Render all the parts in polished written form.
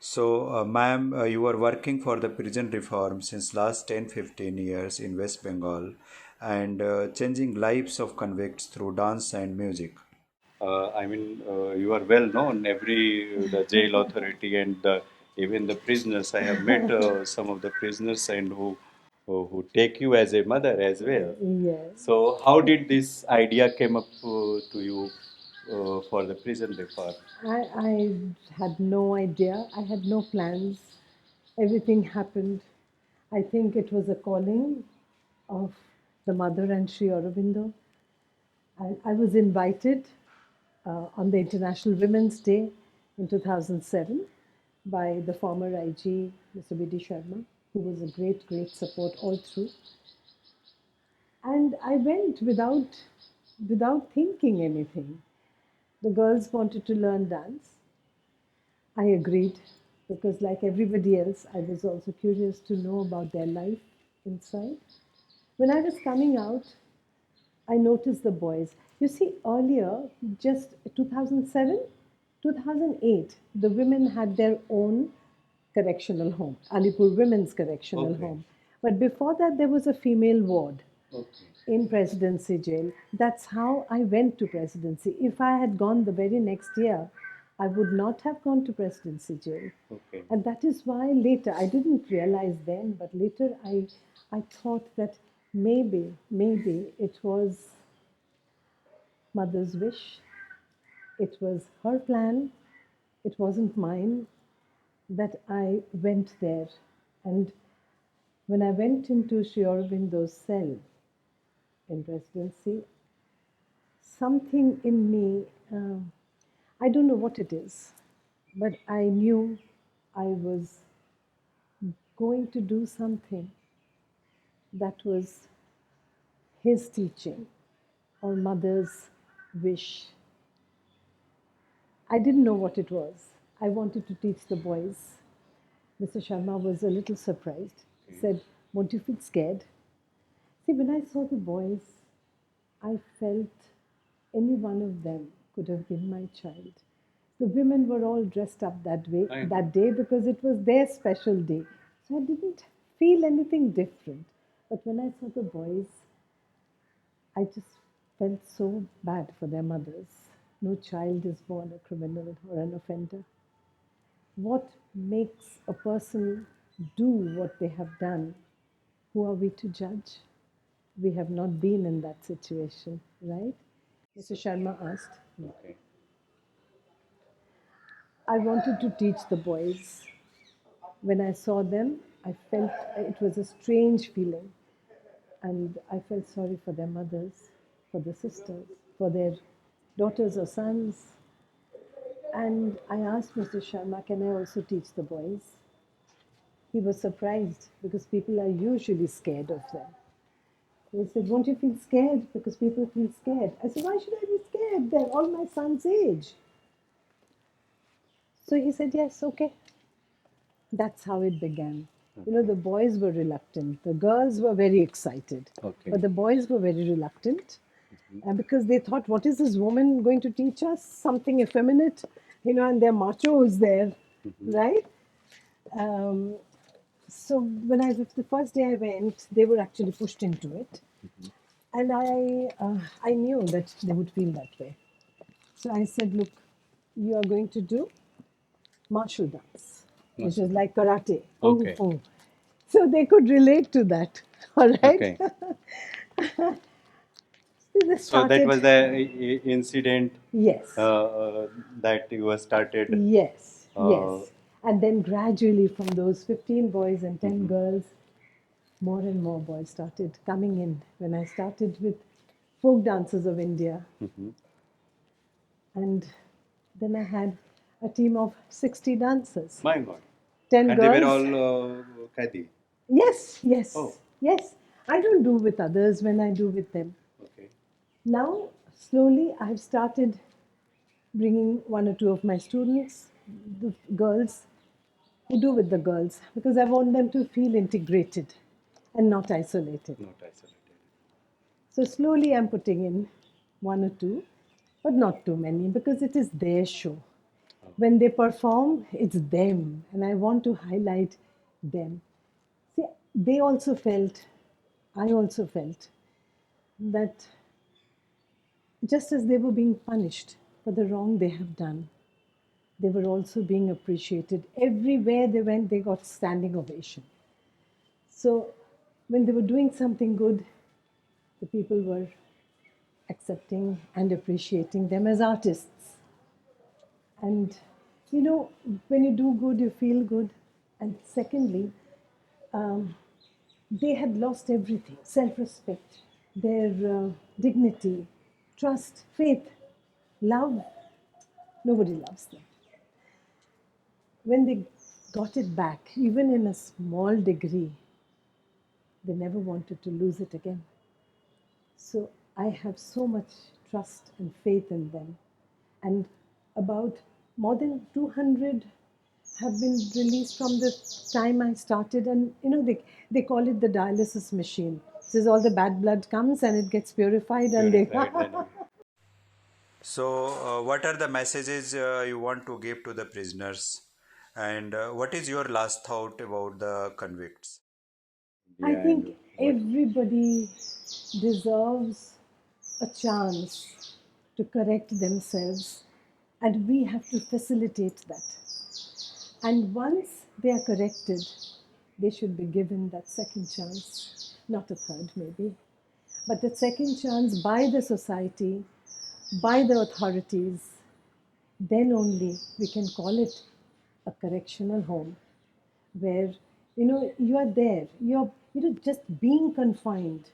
So, ma'am, you are working for the prison reform since last 10-15 years in West Bengal and changing lives of convicts through dance and music. You are well known. The jail authority and even the prisoners. I have met some of the prisoners and who take you as a mother as well. Yes. So, how did this idea came up to you for the prison reform? I had no idea. I had no plans. Everything happened. I think it was a calling of the mother and Sri Aurobindo. I was invited on the International Women's Day in 2007 by the former IG, Mr. B.D. Sharma, who was a great, great support all through. And I went without thinking anything. The girls wanted to learn dance. I agreed because, like everybody else, I was also curious to know about their life inside. When I was coming out, I noticed the boys. You see, earlier, just 2007, 2008, the women had their own correctional home, Alipore Women's Correctional Okay. Home. But before that, there was a female ward Okay. in Presidency Jail. That's how I went to Presidency. If I had gone the very next year, I would not have gone to Presidency Jail. Okay. And that is why later, I didn't realize then, but later I thought that maybe it was mother's wish. It was her plan. It wasn't mine that I went there. And when I went into Sri Aurobindo's cell in Presidency, something in me, I don't know what it is, but I knew I was going to do something that was his teaching or mother's wish. I didn't know what it was. I wanted to teach the boys. Mr. Sharma was a little surprised. He said, "Won't you feel scared?" See, when I saw the boys, I felt any one of them could have been my child. The women were all dressed up that day because it was their special day. So I didn't feel anything different. But when I saw the boys, I just felt so bad for their mothers. No child is born a criminal or an offender. What makes a person do what they have done? Who are we to judge? We have not been in that situation, right? Mr. Sharma asked. Okay. I wanted to teach the boys. When I saw them, I felt it was a strange feeling. And I felt sorry for their mothers, for the sisters, for their daughters or sons. And I asked Mr. Sharma, can I also teach the boys? He was surprised because people are usually scared of them. He said, won't you feel scared? Because people feel scared. I said, why should I be scared? They're all my son's age. So he said, yes, okay. That's how it began. You know, the boys were reluctant. The girls were very excited. Okay. But the boys were very reluctant because they thought, what is this woman going to teach us? Something effeminate, you know, and they're machos there, right? Um, so the first day I went, they were actually pushed into it. And I knew that they would feel that way. So I said, look, you are going to do martial dance, which is like karate. Okay. Kung fu. So they could relate to that. All right. Okay. So they So that was started. the incident Yes. that you were started. Yes. Uh, Yes. And then gradually, from those 15 boys and 10 girls, more and more boys started coming in. When I started with folk dances of India, and then I had a team of 60 dancers, My God. 10 And they were girls. all Kadi. Yes, yes, Oh, yes. I don't do with others when I do with them. okay. Now, slowly, I've started bringing one or two of my students, the girls, who do with the girls, because I want them to feel integrated and not isolated. Not isolated. So, slowly, I'm putting in one or two, but not too many, because it is their show. When they perform, it's them, and I want to highlight them. See, they also felt, I also felt that just as they were being punished for the wrong they have done, they were also being appreciated. Everywhere they went, they got standing ovation. So when they were doing something good, the people were accepting and appreciating them as artists. And you know, when you do good, you feel good. And secondly, um, they had lost everything: self respect, their dignity, trust, faith, love. Nobody loves them. When they got it back, even in a small degree, they never wanted to lose it again. So I have so much trust and faith in them. And about more than 200 have been released from the time I started. And you know, they call it the dialysis machine. Says all the bad blood comes and it gets purified, and they. Purified and So, what are the messages you want to give to the prisoners? And what is your last thought about the convicts? I yeah, and think what everybody deserves a chance to correct themselves, and we have to facilitate that. And once they are corrected, they should be given that second chance, not a third maybe, but that second chance by the society, by the authorities. Then only we can call it a correctional home where you are there. Just being confined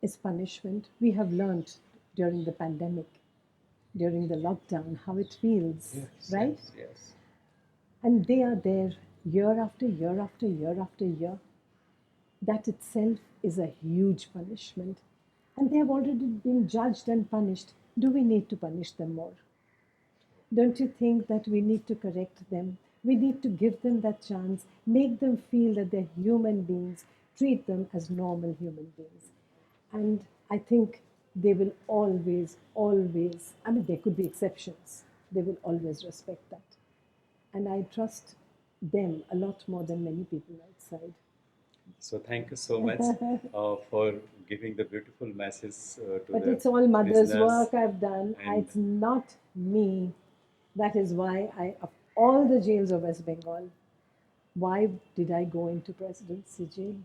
is punishment. We have learned during the pandemic, during the lockdown, how it feels, yes, right? yes, yes. And they are there year after year after year after year. That itself is a huge punishment. And they have already been judged and punished. Do we need to punish them more? Don't you think that we need to correct them? We need to give them that chance, make them feel that they're human beings, treat them as normal human beings. And I think they will always, always, I mean, there could be exceptions, they will always respect that. And I trust them a lot more than many people outside. So thank you so much for giving the beautiful message to But the it's all mother's listeners. work I've done. And It's not me. That is why of all the jails of West Bengal, why did I go into presidency jail?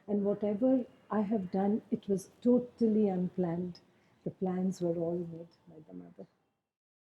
And whatever I have done, it was totally unplanned. The plans were all made by the mother.